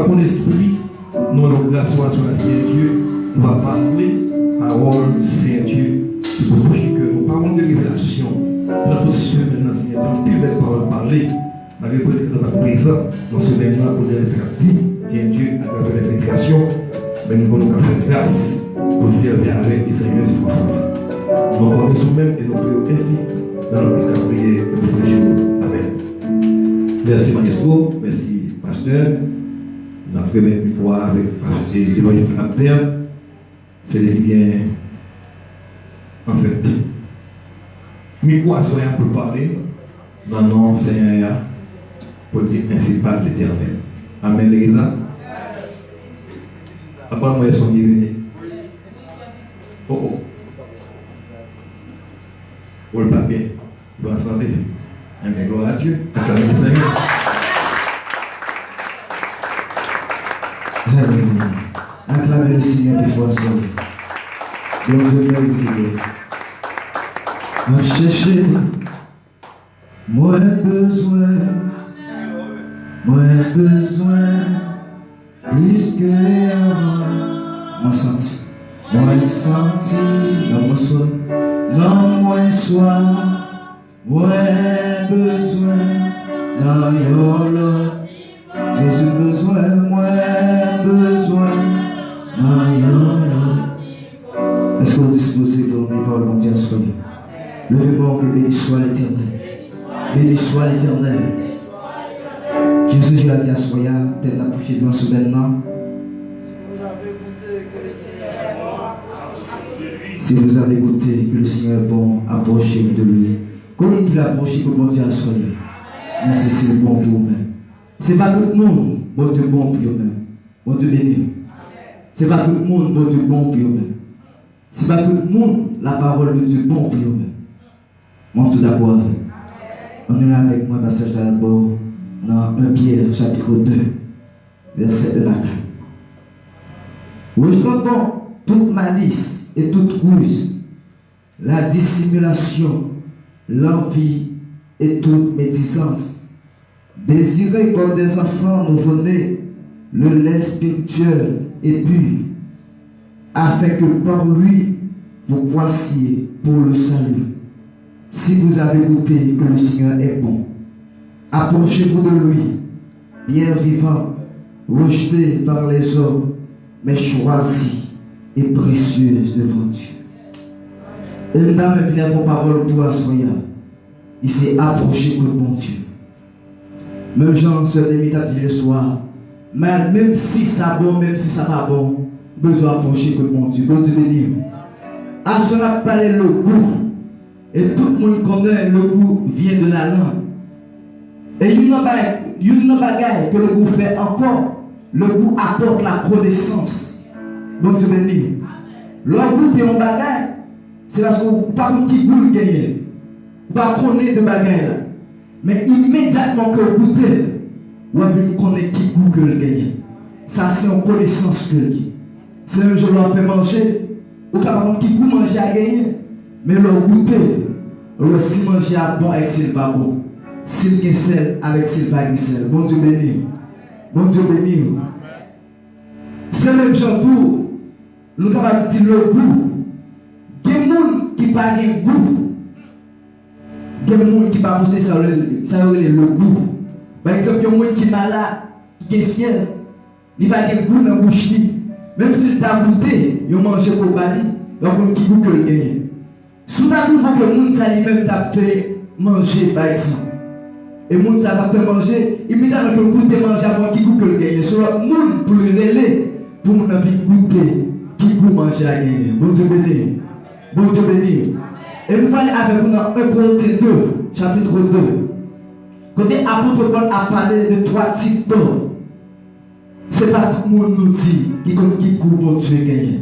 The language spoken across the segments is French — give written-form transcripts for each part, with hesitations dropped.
par ton esprit, nous allons grâce à la Seigneur Dieu, nous allons parler, parole du Seigneur Dieu, pour toucher que nous parlons de révélation. Notre semaine dans le Seigneur Dieu, une belle parole parler, avec le président présent dans ce moment pour dire ce Seigneur Dieu, à travers la prédication, mais nous allons faire grâce pour servir avec les Seigneurs du roi français. Nous allons sur même et nous prions ainsi dans le message prière de tous les jours. Amen. Merci Maestro, merci Pasteur. Nous avons fait une victoire avec l'évangéliste Abner. C'est les liens, en fait, micro soyons pour parler dans le nom Seigneur pour dire ainsi par l'Éternel. Amen, l'Église. Après, moi, ils sont venus. Oh. Pour le papier, bonne santé. Amen, gloire à Dieu. Acclamez le Seigneur. Acclamez le Seigneur des fois seul. Dieu me chercher, moi besoin, plus que avant. Moi senti dans mon soin, dans mon soir, moi besoin, dans your love. Jésus besoin, moi besoin, dans your love. Est-ce qu'on dispose de nos paroles mondiales soyez? Levez-moi que béni soit l'Éternel. Béni soit l'Éternel. Jésus, je l'ai dit à Soya, tête approchée dans ce événement. Si vous avez goûté que le Seigneur est bon, approchez-vous de lui. Comme il a approché que bon Dieu a soigné. Mais c'est le bon pour vous-même. Ce n'est pas tout le monde, bon Dieu bon pour vous-même. Bon Dieu béni. Ce n'est pas tout le monde, bon Dieu bon pour vous-même. Ce n'est pas tout le monde, la parole de Dieu bon pour vous-même. Moi tout d'abord, on est là avec moi, passage d'abord, dans 1 Pierre, chapitre 2, verset 1 à 4. Rejetons toute malice et toute ruse, la dissimulation, l'envie et toute médisance. Désirez comme des enfants nouveau-nés le lait spirituel et pur, afin que par lui vous croissiez pour le salut. Si vous avez goûté que le Seigneur est bon, approchez-vous de lui, bien vivant, rejeté par les hommes, mais choisi et précieuse devant Dieu. Et le dame vient pour parole pour Assoya. Il s'est approché de bon Dieu. Même Jean se limite à dire le soir, mais même si ça bon, même si ça pas bon, besoin d'approcher de bon Dieu. Bon Dieu béni. Assoya a parlé le goût. Et tout le monde connaît le goût vient de la langue. Et il y a une bagaille que le goût fait encore. Le goût apporte la connaissance. Donc tu bénis. Le goût est un bagaille. C'est parce qu'on ne pas qui goût gagner. On ne pas connaître de bagaille. Mais immédiatement que vous goûtez, vous connaissez qui goût que le gagne. Ça c'est en connaissance que le c'est un jour on fait manger. Ou pas qui goût manger à gagner. Mais le goûter, si manger à bon avec s'il va bon, s'il y a sel avec s'il va sel. Bon Dieu béni. Bon Dieu béni. C'est le même genre tout. Nous avons dit le goût. Il y a des gens qui parlent de goût. Il y a des gens qui parlent de ça, le goût. Par exemple, il y a des gens qui sont malades, qui sont fiers. Ils va des goût dans la bouche. Même s'il t'a goûté, ils mangent pour bali. Donc, qui goût que le gagne. Si tu as trouvé que le monde lui-même t'a fait manger, par exemple, et le monde t'a fait manger, immédiatement que le goût de manger avant qu'il goûte que le gagne. Sur le monde pour le relais, pour mon avis goûter, qui goûte manger à gagner. Bon Dieu béni. Bon Dieu béni. Et nous allons avec nous dans 1 Corinthiens 2, chapitre 2. Quand l'apôtre Paul a parlé de 3 types d'hommes, ce n'est pas tout le monde nous dit qui goûte bon Dieu gagner.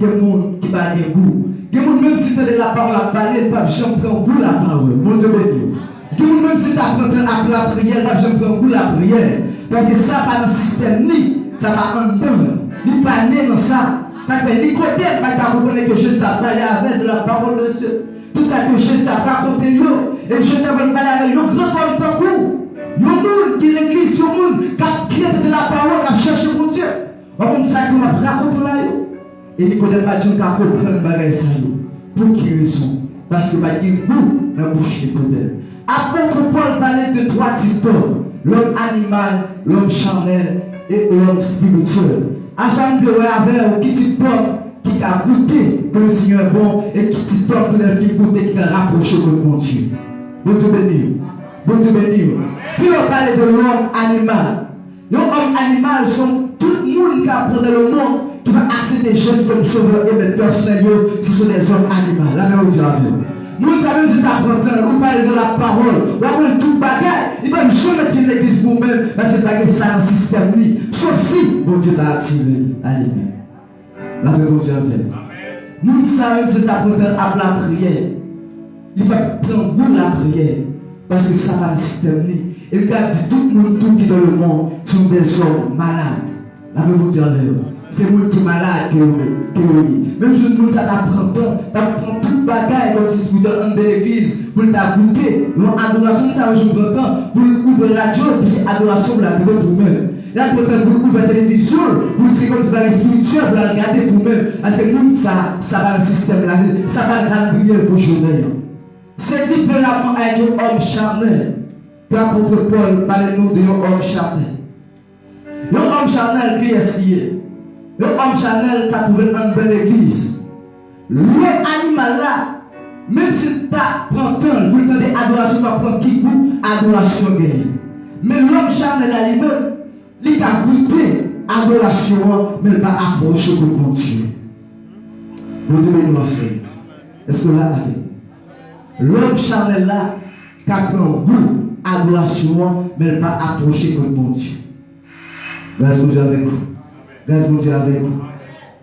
Des gens qui parlent de goût. Des gens, même si tu as la parole à parler, pas jamais prendre goût la parole. Bon Dieu béni. Des gens, même si tu apprends la prière, pas jamais prendre goût la prière. Parce que ça pas dans le système, ni ça va en dedans. Ni pas né dans ça. Ça fait ni côté, pas qu'à reconnaître que Jésus a parlé avec de la parole de Dieu. Tout ça que Jésus a raconté, et je t'avais parlé avec le grand homme de coup. Le monde qui l'église, le monde qui a créé de la parole, a On sait qu'on va raconter là. Et Nicodème va dire qu'on va comprendre bagage ça. Pour quelle raison? Parce que va dire goût dans la bouche de Nicodème. Apôtre Paul parlait de trois types d'hommes: l'homme animal, l'homme charnel et l'homme spirituel. À ça, on peut avoir qui type d'homme qui a goûté que le Seigneur est bon et qui type d'homme qui a goûté qui a rapproché de mon Dieu. Bon Dieu béni. Bon Dieu béni. Puis on parle de l'homme animal. L'homme animal sont tout le monde qui a appris le monde qui va accepter Jésus comme sauveur et maître personnel, ce sont des hommes animaux. La même chose. Nous savons que d'apprendre, nous parlons de la parole, nous avons tout bagage. Il ne va jamais quitter l'église pour nous-mêmes, parce que c'est ça un système. Sauf si mon Dieu t'a attiré à lui-même. La même chose. Nous savons que d'apprendre à la prière. Il va prendre goût la prière, parce que ça va un système. Et il a dit tout le monde qui est dans le monde sont des hommes malades. La même chose. C'est moi qui est malade que oui. Même si nous ça t'apprend toute bagaille comme si vous êtes dans l'église pour t'abouter. L'adoration t'as joué temps pour ouvrir la radio pour cette adoration pour la trouver pour vous-même. Là pour ouvrir la télévision pour c'est comme si la spirituel pour la regarder pour vous-même. Parce que nous ça va le système là, ça va le prière pour aujourd'hui. C'est différemment avec un homme charnel. L'apôtre Paul parle-nous de un homme charnel. Un homme charnel qui est scié. Le homme charnel qui a trouvé une belle église. L'homme animal là, même si tu prends temps, vous entendez adoration, tu prends qui goût, adoration gagne. Mais l'homme charnel là lui-même, il a goûté adoration, mais il va approcher de mon Dieu. Vous devez nous enseigner. Est-ce que là, l'homme charnel là, qui a pris goût adoration, mais il va approcher de mon Dieu. Grâce à Dieu avec vous. Grâce à Dieu avec vous.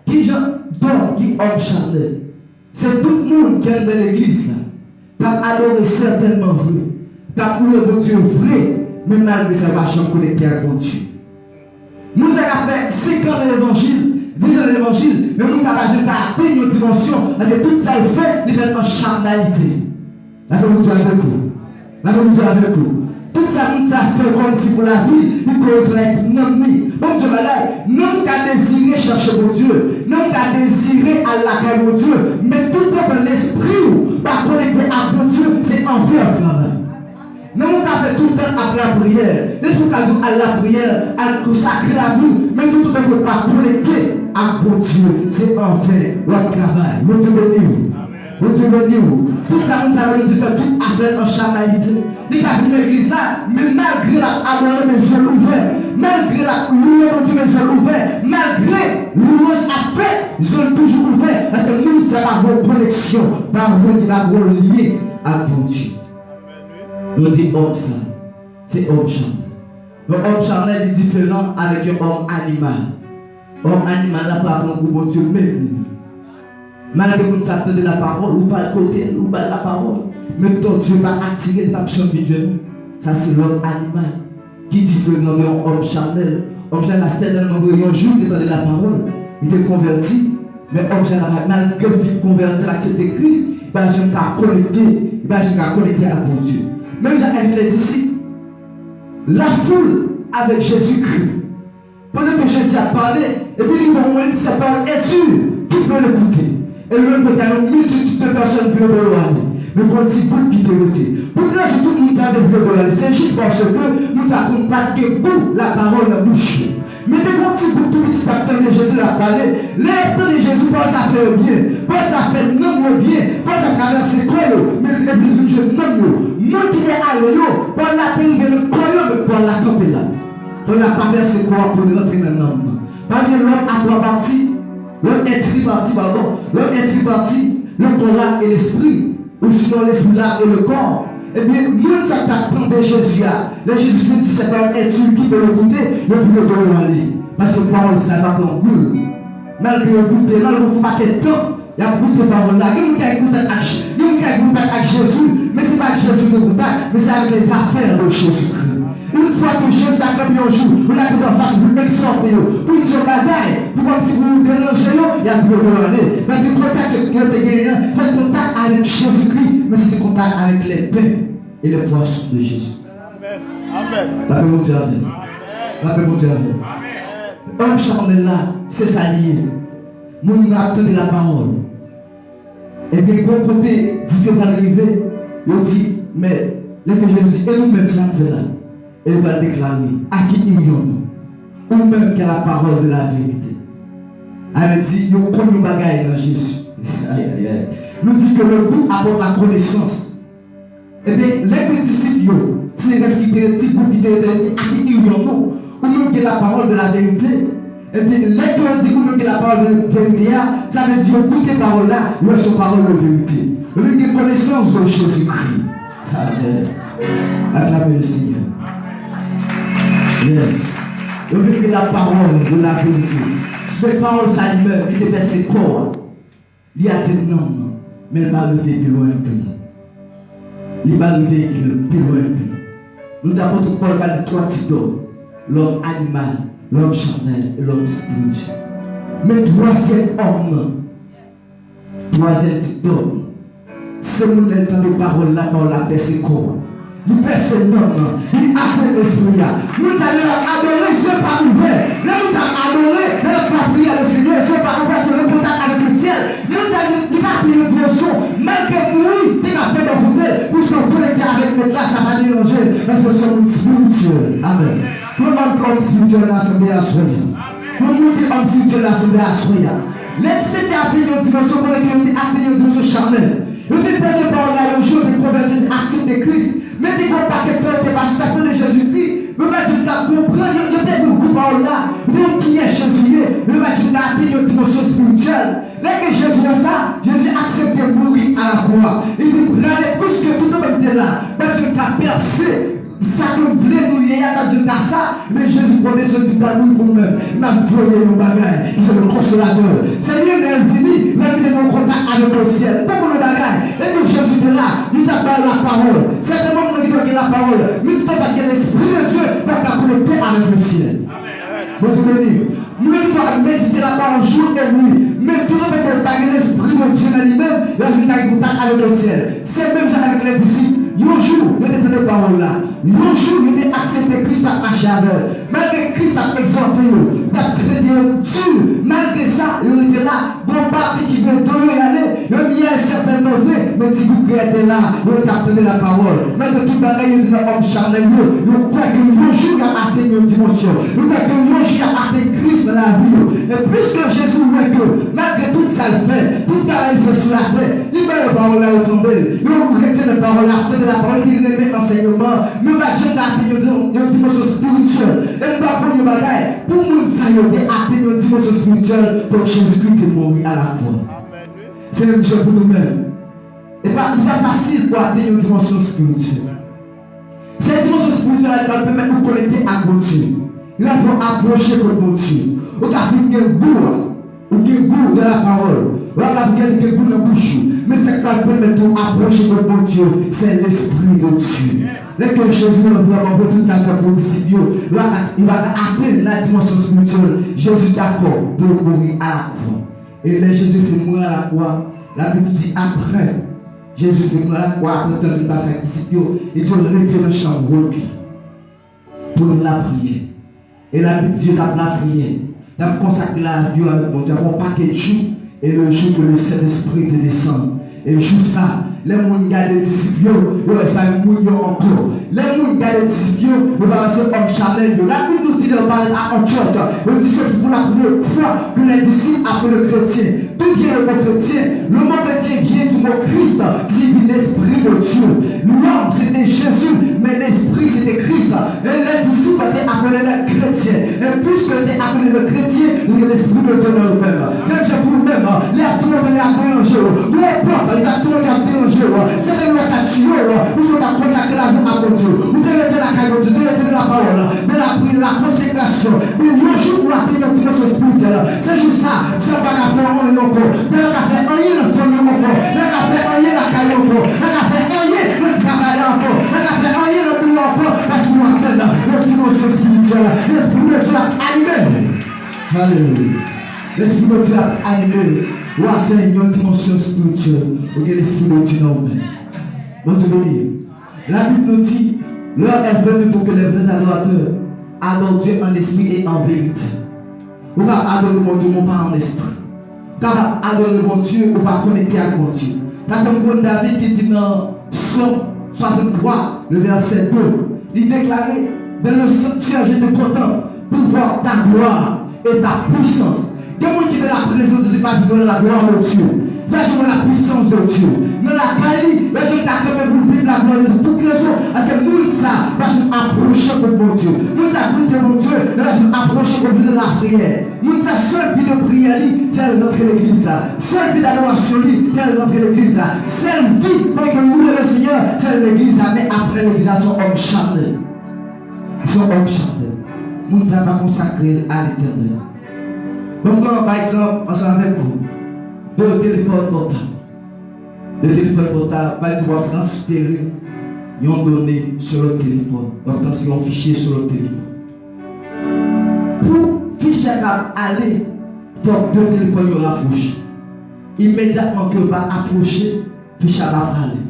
Qui gens donc qui homme charnel? C'est tout le monde qui est dans l'église là. Qui a adoré certainement vrai. Qui a trouvé mon Dieu vrai, mais malgré ça, va jamais connecter à mon Dieu. Nous avons fait 5 ans de l'évangile, 10 ans de l'évangile, mais nous avons jamais atteint une dimension, parce que tout ça est fait, il fait en charnalité. La vérité avec vous. La vérité avec vous. Tout ça, nous avons fait comme si pour la vie, il cause avec non. Bon Dieu, non qu'à désirer chercher mon Dieu, non qu'à désirer à la paix mon Dieu, mais tout dans l'esprit, par connecter à mon Dieu, c'est envers le travail. Non qu'à faire tout le temps après la prière, l'esprit qu'à dire à la prière, à consacrer la vie, mais tout le temps pas connecter à mon Dieu, c'est envers le travail. Mon Dieu béni. Mon Dieu béni. Tout ça, nous avons dit que tout après en charnalité. Il a vu l'église là, mais malgré la avoir mes yeux ouverts, malgré la louange de mes yeux ouverts, malgré louange à fait, ils sont toujours ouverts. Parce que nous, c'est la bonne connexion, par nous qui va relier à mon Dieu. Nous disons homme ça, c'est homme charnel. L'homme charnel est différent avec un homme animal. Homme animal n'a pas un bon Dieu même. Malgré que vous s'attendez la parole, ou pas le côté, ou pas la parole, mais ton Dieu va attirer le pape Dieu. Ça, c'est l'homme animal qui est différent de l'homme charnel. L'homme charnel a certainement un jour qui entendait la parole, il était converti, mais l'homme charnel, malgré qu'il est converti à accepter Christ, il va jamais connecter à mon Dieu. Même j'ai invité ici, la foule avec Jésus-Christ. Pendant que Jésus a parlé, et puis il m'a dit cette parole est dure, qui peut l'écouter? Et le même côté, une multitude de personnes qui veulent aller. Mais quand il faut quitter le thé. Pourquoi tout le monde savait veut aller? C'est juste parce que nous n'avons pas de goût la parole dans la bouche. Mais dès qu'on dit pour tout petit acteur de Jésus a parlé, l'acteur de Jésus pense à faire bien, pense à faire non bien, pense à traverser quoi, mais le plus de Dieu non. Moi qui est allé là, pour la terre, le croyant, pour la camper là. Pour la traverser quoi pour rentrer dans l'homme. Parmi l'homme à trois parties. L'homme est triparti, pardon. L'homme est triparti, le corps et l'esprit, ou sinon l'esprit là et le corps. Eh bien, nous, ça t'attendait Jésus. Le Jésus dit, c'est pas être qui peut le goûter, le plus de aller. Parce que parole, ça va prendre goût. Malgré le goûter, là, il ne faut pas qu'il temps. Il y a goûté parole là. Il y a goûté avec Jésus, mais ce n'est pas Jésus de contact, mais c'est avec les affaires de Jésus-Christ. Une fois que Jésus a campé un jour, vous l'avez en face, vous l'exhortez, pour une seule bataille, pour comme si vous vous dérangez, il y a plus de l'année. Parce que le contact que vous avez gagné, faites contact avec Jésus-Christ, mais c'est contact avec les paix et les forces de Jésus. Amen. La paix mondiale. La paix mondiale. homme charnel là, c'est ça lié. Moun a entendu la parole. Et bien, quand côté dit que va arriver, il dit, mais les que Jésus dit, et nous-mêmes, tu l'as fait là. Et il va déclarer, à qui irons-nous? Ou même que la parole de la vérité. Elle dit, nous connaissons bagaille dans Jésus. Nous dit que le goût apporte la connaissance. Et bien, les petits disciples, si les petits groupes qui étaient dit, à qui irons-nous? Ou même que la parole de la vérité. Et bien, les gens disent que la parole de la vérité, ça veut dire que ces paroles-là, nous sont paroles de vérité. Nous avons une connaissance de Jésus-Christ. Amen. Acclamez le Seigneur. Yes. Nous avons la parole de la vérité. Les paroles, ça lui-même, il était ses corps. Il y a des noms, mais il va arriver plus loin que nous. Il va arriver plus loin que nous. Nous avons tout Paul va le trois types d'hommes. L'homme animal, l'homme charnel et l'homme spirituel. Mais troisième type d'homme, c'est nous qui avons des paroles là dans la paix, c'est quoi? Il pèse ses noms, il atteint l'esprit. Nous allons adorer, ce n'est pas ouvert. Nous allons adorer, nous allons prier le Seigneur, ce n'est pas ouvert, c'est le contact avec le ciel. Nous allons prier le Dieu, malgré nous, tu as fait de côté, pour se connecter avec le classe, ça va déranger, parce que nous sommes spirituels. Amen. Nous manquons comme spirituel dans l'assemblée à Soya. Nous manquons comme spirituel dans l'assemblée à Soya. Laissez atteindre une dimension pour laquelle nous atteindre une dimension charnelle. Nous devons faire des paroles à un jour de convertir accepter Christ. Mais tu ne vois pas que toi, tu n'es pas certain de Jésus-Christ. Mais tu dois comprendre, il y a des paroles là. Nous qui est Jésus, mais tu dois atteindre une dimension spirituelle. Dès que Jésus a ça, Jésus accepte de mourir à la croix. Il dit, regardez, plus que tout le monde est là, mais tu as percé. Ça que vous voulez nous lier à ça, mais Jésus prenait ce type à nous vous-même. Il m'a envoyé nos bagages. C'est le consolateur. Seigneur, il est fini, il a mis mon contact avec le ciel. Pourquoi le bagage? Et donc Jésus est là, il t'a parlé la parole. Certainement, nous avons la parole, mais tout à fait l'Esprit de Dieu va la connecter avec le ciel. Vous voyez, nous devons méditer la parole jour et nuit, mais tout le monde va l'Esprit de Dieu dans lui-même, il va venir en contact avec le ciel. C'est même avec les disciples. Un jour, il était de parole là. Un jour, il était accepté Christ à marcher avec. Malgré Christ a exhorté, il a traité dur. Malgré ça, il était là. Bon parti qui veut donner y aller. Il y a un certain degré, mais si vous était là, il a traité la parole. Malgré tout le monde, il était homme charnel. Il croit que un jour, il a atteint une dimension. Il croit que un jour, il a atteint Christ dans la vie. Et puisque Jésus voit que, malgré tout ça, il fait, tout ça, il fait sur la terre, il met la parole là, il tombe. Il retient la parole là, la parole qui est met enseignement, mais va je atteindre une dimension spirituelle. Et nous avons une bagaille pour nous atteindre une dimension spirituelle pour Jésus-Christ est mort à la croix. C'est le jeu pour nous-mêmes. Et pas il va facile pour atteindre une dimension spirituelle. Cette dimension spirituelle elle va permettre de nous connecter à Dieu. Il va approcher de Dieu. On va faire un goût de la parole. On va faire un goût de la bouche. Mais ce qui va permettre d'approcher de mon Dieu, c'est l'Esprit de Dieu. Dès que Jésus va vraiment tout ça pour disciples, il va atteindre la dimension spirituelle. Jésus d'accord pour mourir à la croix. Et là, Jésus fait mourir à la croix. La Bible dit après, Jésus fait mourir à la croix, après qu'il passe à disciples, ils ont arrêté le champ pour la prière. Et la Bible dit la prière. Il a consacré la vie avec mon Dieu. Il n'y a pas que jour. Et le jour que le Saint-Esprit te descend. Et le jour ça, les gens qui ont des disciples, ils vont mourir encore. Les gens qui ont des disciples, ils vont rester comme Chanel. La Bible nous dit de parler à Antioche. On dit que pour la première fois que les disciples appellent le chrétien. D'où vient le mot chrétien? Le mot chrétien vient du mot Christ, qui dit l'Esprit de Dieu. L'homme c'était Jésus, mais l'Esprit c'était Christ. Et les disciples étaient appelés les chrétiens. Et puisque ils étaient appelés les chrétiens, il y a l'Esprit de Dieu dans eux-mêmes. C'est pour eux-mêmes. Les atomes venaient à déranger. Peu importe, les atomes venaient à déranger. C'est des lois à tuer. Vous devez consacrer la vie à mon Dieu. Vous devez être la caille de Dieu, vous devez être la parole, de la prière, de la consécration. Mais le jour où la tête de dimension spirituelle, c'est juste ça. Tu n'as pas qu'à faire un encore. Tu n'as qu'à faire un dans le fond encore. Tu n'as qu'à faire un la caille encore. Tu n'as qu'à faire un le travail encore. Tu n'as qu'à faire un le boulot encore. Parce que vous attendez la dimension spirituelle. L'Esprit de Dieu a animé. Alléluia. L'Esprit de Dieu a animé. Ou atteindre une dimension spirituelle. Ou que l'Esprit de Dieu n'a pas. Bon Dieu béni. La Bible nous dit, l'heure est venue pour que les vrais adorateurs adorent Dieu en esprit et en vérité. Ou pas adorer mon Dieu, mon pas en esprit. Capable adorer mon Dieu, ou pas connecter avec mon Dieu. T'as comme bon David qui dit dans Psaume 63, le verset 2, il déclarait, dans le sanctuaire, je te content pour voir ta gloire et ta puissance. Il y a des gens qui ont la présence de Dieu, pas dans la gloire de Dieu. Là, je vois la puissance de Dieu. Dans la Cali, là, je t'accorde pour vivre la gloire de Dieu. Toutes les choses, parce que nous, ça, là, je m'approche de mon Dieu. Nous, ça, plus de mon Dieu, là, je m'approche de la prière. Nous, ça, seule vie de prière, c'est notre église. Seule vie d'adoration, c'est notre église. Seule vie, pour que nous, le Seigneur, c'est l'église. Mais après l'église, ils sont hommes charnels. Ils sont hommes charnels. Nous, ça va consacrer à l'éternel. Donc, par exemple, ensemble avec vous, le téléphone portable. Le téléphone portable, par exemple, on va transférer une donnée sur le téléphone. On va transférer un fichier sur le téléphone. Pour fichier aller, il faut que le téléphone soit rapproché. Immédiatement que va approcher, le fichier va aller.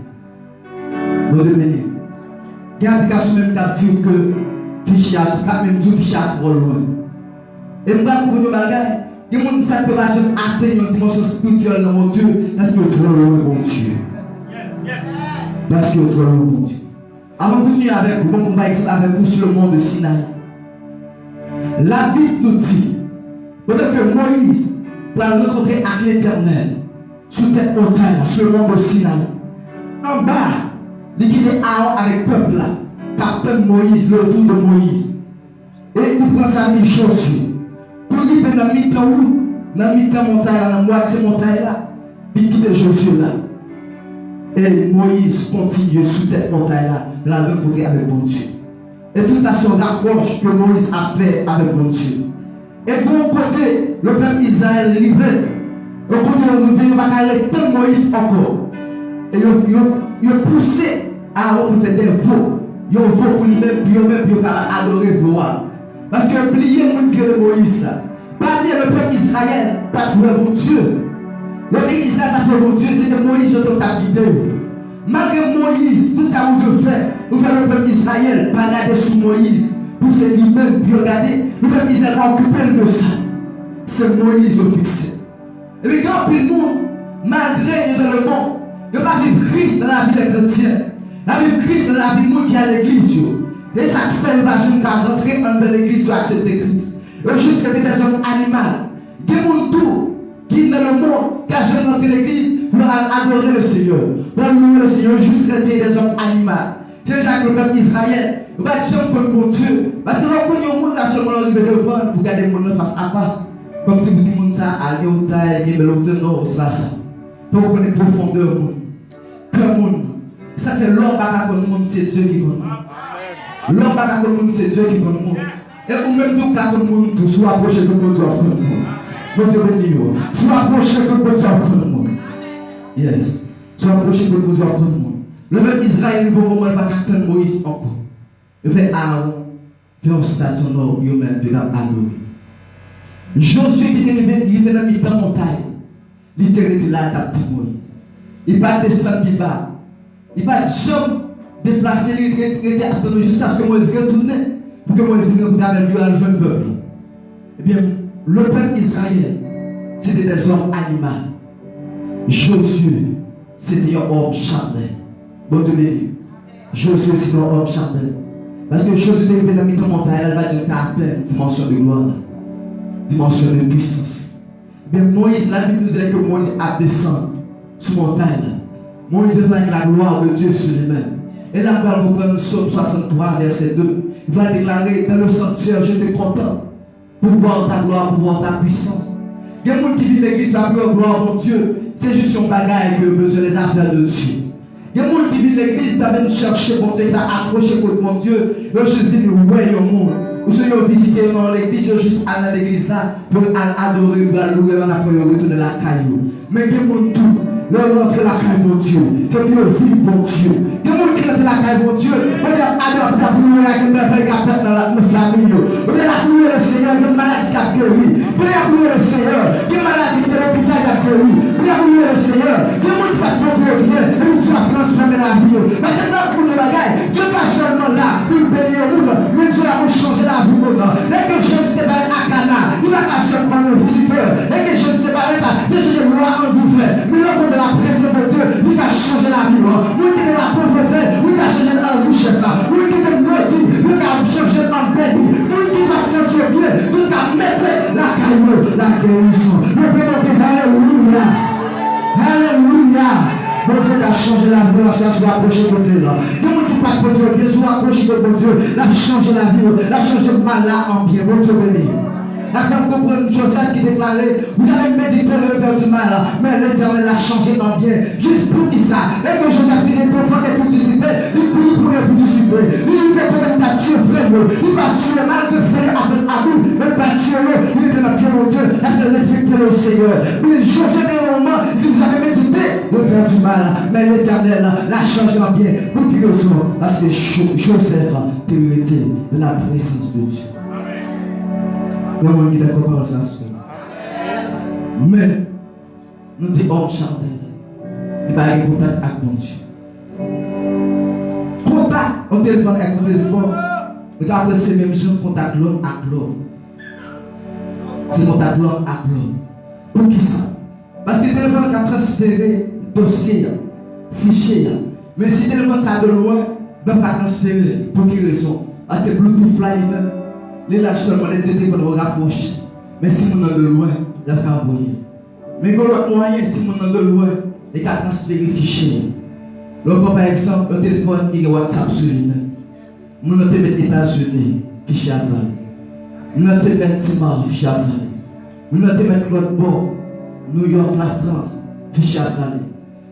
Vous devenez. Il y a une application même qui dit que le fichier est trop loin. Et nous avons une bagaille. Il y a des gens qui savent atteindre une dimension spirituelle dans mon Dieu parce qu'il est trop loin, mon Dieu. Parce qu'il est trop loin, mon Dieu. Avant de continuer avec vous, on va expliquer avec vous sur le mont de Sinaï. La Bible nous dit que Moïse va rencontrer avec l'Éternel sur cette montagne, sur le mont de Sinaï. En bas, il y a Aaron avec le peuple là, capitaine Moïse, le tour de Moïse. Et il prend sa vie Josué. Pour lui, dans la mi-temps où, dans la mi-temps montagne, dans la moitié montagne là, il quitte Josué là. Et Moïse continue sur cette montagne là, la rencontrer avec mon Dieu. Et tout ça se rapproche que Moïse a fait avec mon Dieu. Et de mon côté, le peuple Israël livré. Au côté de il va arrêter Moïse encore. Et il a poussé Aaron pour faire des veaux. Il a veaux pour lui-même, puis il a adoré veaux. Parce que oubliez mon Dieu de Moïse. Pas dire le peuple Israël, pas trouver mon Dieu. Le peuple Israël n'a fait mon Dieu, c'est de Moïse qui t'a guidé. Malgré Moïse, tout ça vous fait, nous faisons le peuple Israël, pas regarder sous Moïse, pour se lui-même, puis regarder, le peuple Israël va occuper de ça. C'est Moïse au fixé. Et puis quand le monde, malgré dans le monde, il n'y a pas de Christ dans la vie des chrétiens. La vie de Christ dans la vie de nous qui a l'église. Et ça fait le vagin qu'à rentrer dans l'église pour accepter Christ. Et juste que des personnes animales. Des gens tout qui dans le monde, qui a rentré dans l'église pour adorer le Seigneur. Pour louer le Seigneur, juste que des hommes animaux. C'est ça que le peuple Israël, il va dire comme mon Dieu. Parce que là, quand il y a un monde qui a seulement levé devant pour garder le monde face à face. Comme si vous dites ça, à l'autre, et l'autre, non, c'est pas ça. Donc vous connaissez profondeur du monde. Comme monde. Ça fait l'homme par rapport au monde, c'est Dieu qui compte. L'homme par rapport au monde, c'est Dieu qui compte. Et vous même tout par rapport au monde, soit approché de mon Dieu offre le monde. Mon Dieu béni, soit approché de mon Dieu offre le monde. Yes. Soit approché de mon Dieu offre le monde. Le même Israël, il va au moment où il va attendre Moïse encore. Il fait Aaron, fait un statut en lui-même de la adorer. Josué qui est arrivé, il était dans la montagne. Il était là, adapté Moïse. Il va descendre plus bas. Il va jamais déplacer, il était attendu jusqu'à ce que Moïse retourne. Pour que Moïse vienne avec lui à le jeune peuple. Eh bien, le peuple Israël, c'était des hommes animaux. Josué, c'était un homme charnel. Bon Dieu béni. Josué, c'est un homme charnel. Parce que Josué était dans la montagne, elle va dire qu'à atteindre dimension de gloire, dimension de puissance. Mais Moïse, la Bible nous dit que Moïse a descendu sur la montagne. Moïse devait avec la gloire de Dieu sur lui-même. Et là, nous prenons Psaume 63, verset 2. Il va déclarer dans le sanctuaire, je suis content pour voir ta gloire, pour voir ta puissance. Il y a des gens qui vivent l'église, va pour gloire, mon Dieu. C'est juste un bagage que besoin des affaires de Dieu. Il y a des gens qui vivent l'église, qui viennent chercher, mon Dieu, qui approcher contre mon Dieu. Ils ont juste dit, ouais, au monde. Ou ceux qui ont visité dans l'église, ils ont juste allé à l'église là pour adorer, pour louer, pour retourner la caillou. Mais il y a des gens tout. Leur rentrer la caille, mon Dieu. C'est mieux vivre, mon Dieu. Il y a des gens qui rentrent la caille, mon Dieu. On dit, alors, tu as voulu la caille dans la famille. On dit, la louer le Seigneur, il y a une maladie qui a guéri. On dit, la louer le Seigneur, il y a une maladie de l'hôpital qui a guéri. On dit, la louer le Seigneur, il y a des gens qui va te montrer bien, et nous tu vas transformer la vie. Mais c'est pas pour le bagage. Dieu n'est pas seulement là pour bénir le monde, mais Dieu a changer la vie. Dès que Jésus était à Cana, il va pas seulement ça. Oui, qui te maudit, vous avez changé en béni. Oui, qui va sentir bien, vous avez mettre la caillou, la guérison. Le fait que alléluia. Alléluia. Bon Dieu a changé la vie, la soit approché de Dieu là. Tout le monde qui parle de Dieu, bien soit approché de bon Dieu, l'a changé la vie, l'a changé le mal là en bien. Bon Dieu béni. La femme comprend une chose qui déclarait, vous avez médité le vers du mal, mais l'Éternel a changé en bien. Juste pour qui ça? Et que Joseph est profond et pour dissiper, il court pour vous dissiper. Il est peut-être pas tuer frère, il va tuer mal de frère avec amour, mais pas tuer l'autre. Il était dans le pied de Dieu, est-ce que respecter le Seigneur? Mais Joseph est au moment, vous avez médité le vers du mal, mais l'Éternel l'a changé en bien. Pour qui le soit, parce que Joseph a été de la présence de Dieu. Comment il est d'accord par ça? Mais, nous disons, oh, Chantal, il va avoir contact avec mon Dieu. Contact, on téléphone avec mon téléphone. Regardez, c'est même gens contact l'homme avec l'homme. C'est contact l'homme avec l'homme. Pour qui ça? Parce que le téléphone a transféré dossier, fichier. Mais si le téléphone ça de loin, il ne va pas transférer. Pour quelle raison? Parce que Bluetooth fly, les là seulement les deux téléphones vont rapprocher. Mais si on est de loin, il va pas envoyer. Mais quand l'autre moyen, si on est de loin, il va transférer les fichiers. Donc, par exemple, le téléphone, il y a WhatsApp sur lui. On peut mettre les États-Unis, fichier à travers. On peut mettre Simar, fichier à travers. On peut mettre l'autre bord, New York, la France, fichier à travers.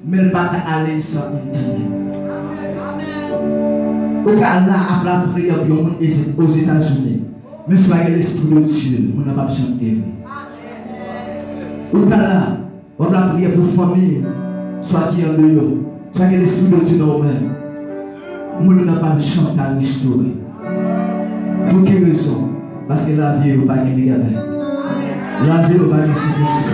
Mais il va aller sans Internet. Au cas là, après la prière, aux États-Unis. Mais soyez l'esprit de Dieu, on n'a pas besoin d'aimer. Au cas là, on va prier pour la famille, soit qui est en dehors, soit l'esprit de Dieu dans nous-mêmes. On n'a pas besoin de restaurer. Pour quelle raison? Parce que la vie n'est pas une mégabaisse. La vie n'est pas une sécurité.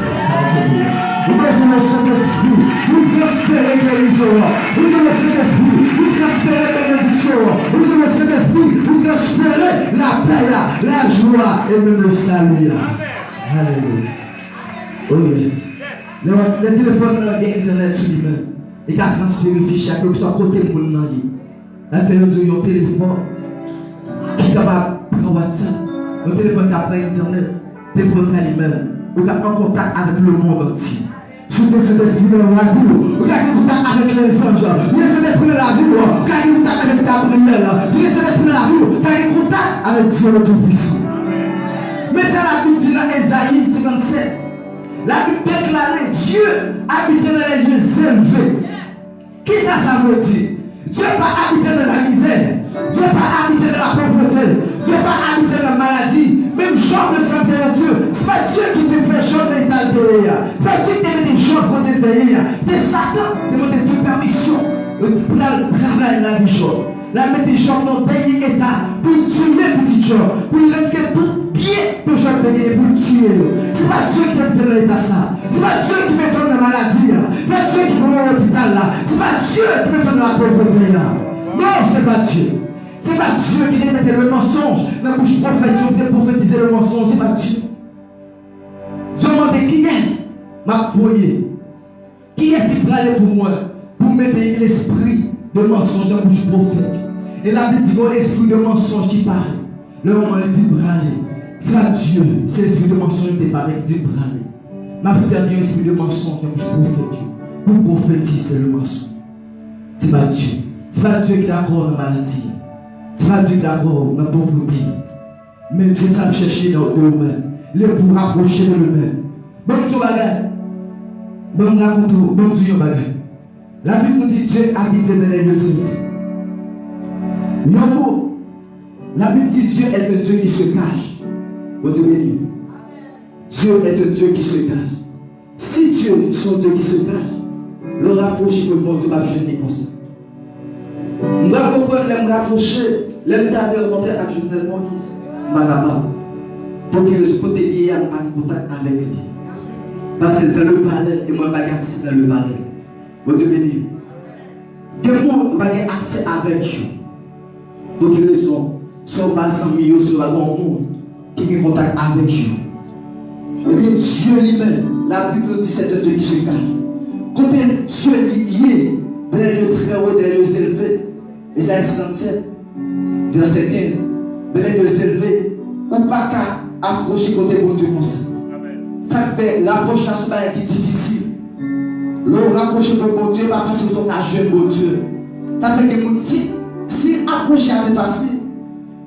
Vous avez le Saint-Esprit, vous transférez guérison, vous avez le Saint-Esprit, vous transférez bénédiction, vous avez le Saint-Esprit, vous transférez la paix, la joie et même le salut. Alléluia. Oh yes. Le téléphone dans l'internet sur lui-même, il a transféré le fichier, que ce soit côté de mon ami. La télévision, un téléphone qui est capable de prendre WhatsApp, un téléphone qui a pris internet, téléphone qui a lui-même, ou qui a en contact avec le monde entier. Sous le Saint-Esprit de la vie, vous avez contact avec les anges, vous avez le Saint-Esprit de la vie, vous avez contact avec Gabriel, vous avez le Saint-Esprit de la vie, vous avez contact avec Dieu le Tout-Puissant. Mais c'est la Bible dit dans Ésaïe 57. La Bible déclare Dieu habite dans les lieux élevés. Qui ça veut dire? Dieu n'est pas habité dans la misère, Dieu n'est pas habité dans la pauvreté, Dieu n'est pas habité dans la maladie. Même Jean ne s'appelle Dieu. Ce n'est pas Dieu qui te fait Jean de l'état de l'État. Ce n'est pas Dieu qui te met des gens pour te faire. C'est Satan qui te donne Dieu permission pour travailler la vie Jean. La mettre des gens dans le dernier état pour tuer les petits gens, pour retirer tout pied de Jean de l'État pour tuer. Ce n'est pas Dieu qui te met dans l'état ça. Ce n'est pas Dieu qui met dans la maladie. Ce n'est pas Dieu qui met dans l'hôpital là. Ce n'est pas Dieu qui met dans la pauvreté là. Non, ce n'est pas Dieu. Ce n'est pas Dieu qui met le mensonge dans la bouche prophétique, qui prophétiser le mensonge, ce n'est pas Dieu. Je demande qui est-ce m'a voyé? Qui est-ce qui peut aller pour moi pour mettre l'esprit de mensonge dans la bouche prophétique? Et la Bible dit l'esprit de mensonge qui parle. Le moment il dit braler. C'est pas Dieu, c'est l'esprit de mensonge qui parle, qui dit braler. M'a servi l'esprit de mensonge dans la bouche prophétique. Pour prophétiser le mensonge. Ce n'est pas Dieu. Ce n'est pas Dieu qui est d'accord dans la maladie. Ce n'est pas Dieu d'accord dans la pauvreté. Mais Dieu s'est cherché dans eux-mêmes. Les pour rapprocher de eux-mêmes. Bon Dieu bagage. Bon raconte, bon Dieu bagage. La Bible nous dit Dieu habite dans les lieux élevés. Yambo, la Bible dit Dieu est un Dieu qui se cache. Bon Dieu béni. Dieu est un Dieu qui se cache. Si Dieu est son Dieu qui se cache, le rapprocher de bon Dieu va gêner comme ça. Nous devons comprendre les rapprocher, les méthodes de monter à Journal Moïse, Malama, pour que le côté lié en contact avec lui. Parce que dans le palais, et moi, je n'ai pas accès dans le palais. Bon Dieu béni. Que moi, je n'ai pas accès avec vous. Pour quelle raison? Son bas 100 millions sur le monde qui est en contact avec vous. Et bien Dieu lui-même, la Bible dit c'est un Dieu qui se cache. Combien Dieu lié dans les lieux très hauts, dans les lieux élevés, Isaïe 57, verset 15. Venez de s'élever, ou pas qu'à approcher côté bon Dieu comme ça. Ça fait l'approche à ce qui est difficile. Le rapprocher de bon Dieu, pas facile de jeune bon Dieu. Ça fait que si approcher est facile,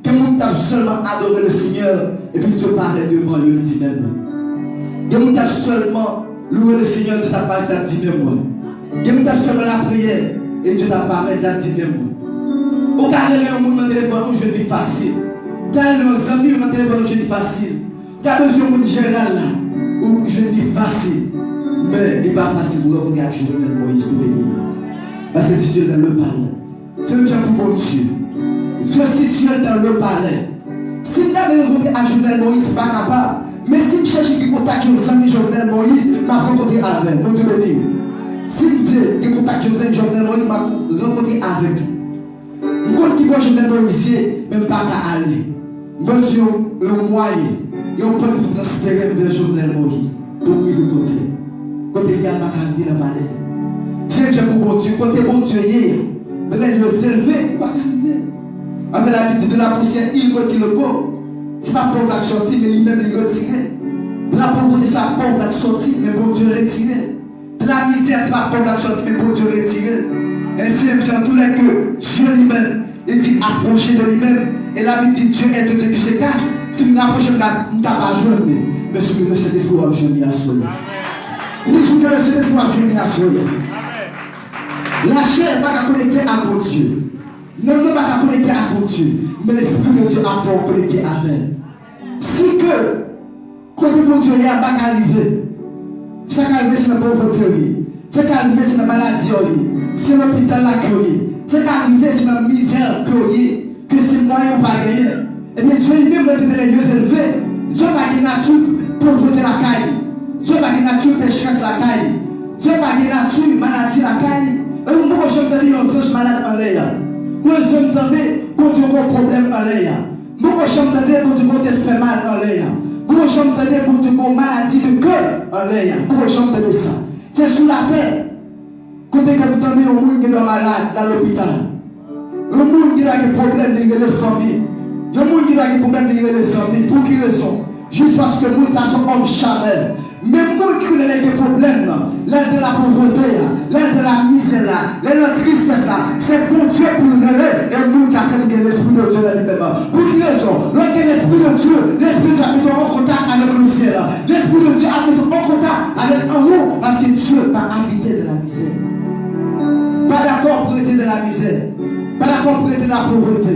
que mon t'a seulement adoré le Seigneur et puis Dieu paraît devant lui, il dit même. Que mon t'a seulement loué le Seigneur, Dieu t'a parlé, t'a dit même moi. Que mon t'a seulement la prière et Dieu t'a parlé, t'a dit même moi. Au cas où on m'a téléphone, je vis facile. Au cas où nos amis m'ont téléphone, je vis facile. Au cas où je suis général là, où je vis facile. Mais il n'est pas facile pour regarder Jovenel Moïse pour venir. Parce que si tu es dans le palais, c'est le temps pour mon Dieu. Dieu, si tu es dans le palais, si tu as rencontré à Jovenel Moïse, pas capable. Mais si tu cherches qui contacte aux amis Jovenel Moïse, m'a rencontré avec. Mon Dieu béni. Si tu veux que contacte aux amis Jovenel Moïse, m'a rencontré avec. Quand tu vois Jovenel Moïse, même pas qu'à aller. Monsieur, le moyen, il y a un peu de transférer vers Jovenel Moïse. Pour lui de côté. Côté il y a pas qu'à venir dans le palais. C'est Dieu pour bon Dieu. Côté bon Dieu, il est s'élever, pas qu'à arriver. Avec l'habitude de la poussière, il retire le pauvre. Ce n'est pas pauvre qui sortit, mais lui-même il retire. De la pauvreté, c'est pas pauvre qui sortit, mais bon Dieu retire. De la misère, ce n'est pas pauvre qui sortit, mais bon Dieu retire. Ainsi, dans tous les que Dieu lui-même, il dit approcher de lui-même. Et la Bible dit Dieu est de Dieu qui se cache. Si nous approchons de la, nous ne pas jeûner. Mais ce que le Saint-Esprit a jeûné à soi. Il dit ce que le Saint-Esprit a jeûné à soi. La chair n'est pas connectée à mon Dieu. Non, non, pas connectée à mon Dieu. Mais l'Esprit de Dieu a fort connecté avec. Si que, quand mon Dieu n'est pas arrivé, ça qui arrive c'est la pauvreté, ça qui arrive c'est la maladie, c'est l'hôpital l'accueil, ça qui arrive c'est la misère que c'est moyen pas gagner. Et bien Dieu lui-même va donner les lieux élevés. Dieu va gagner nature pauvreté la caille. Dieu va gagner nature pécheresse la caille. Dieu va gagner nature maladie la caille. Et vous pouvez jamais dire un ange malade en l'air. Moi j'aime entendre quand tu as un problème en l'air. Moi j'aime entendre quand tu as fait mal en l'air. Moi j'aime entendre quand tu as une maladie de cœur en l'air. Moi j'aime entendre ça. C'est sous la terre. Quand tu as entendu un monde qui est malade dans l'hôpital. Le monde qui a des problèmes de la famille. Le monde qui a des problèmes de la famille. Pour qui raison? Juste parce que nous, ça sont hommes charnels. Mais moi qui ai des problèmes, l'aide de la pauvreté, l'aide de la misère, l'aide de la tristesse, c'est bon Dieu pour nous aider. Et nous, ça c'est l'Esprit de Dieu lui-même. Pour qui raison? Lorsque l'Esprit de Dieu, l'Esprit de Dieu a mis en contact avec le ciel. L'Esprit de Dieu a mis en contact avec en haut. Parce que Dieu va habiter de la misère. Pas d'accord pour être de la misère. Pas d'accord pour être de la pauvreté.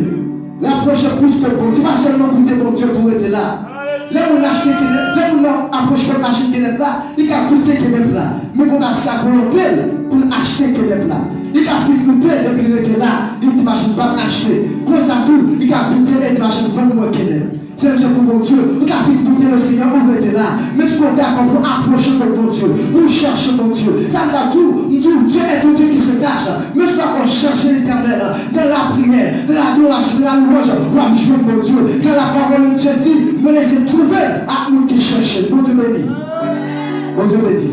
L'approche est plus que bon. Tu vas seulement goûter mon Dieu pour être là. Là où on achète, là où on approche pour acheter des plats, il a goûté que des plats. Mais on a sa volonté pour acheter que des plats. Il a fait goûter depuis qu'il était là, il dit machine pas acheter. Comme ça tout, il a goûté et dit machine pas moi qu'il est. C'est le jeu pour mon Dieu. Il a fait goûter le Seigneur, on était là. Mais ce qu'on a pour approcher de mon Dieu, pour chercher mon Dieu. Ça m'a tout, Dieu est un Dieu qui se cache. Mais ce qu'on cherche l'Éternel, dans la prière, dans la gloire, dans la louange, on va jouer mon Dieu. Quand la parole de Dieu dit, me laissez trouver à nous qui cherchent. Mon Dieu béni. Mon Dieu béni.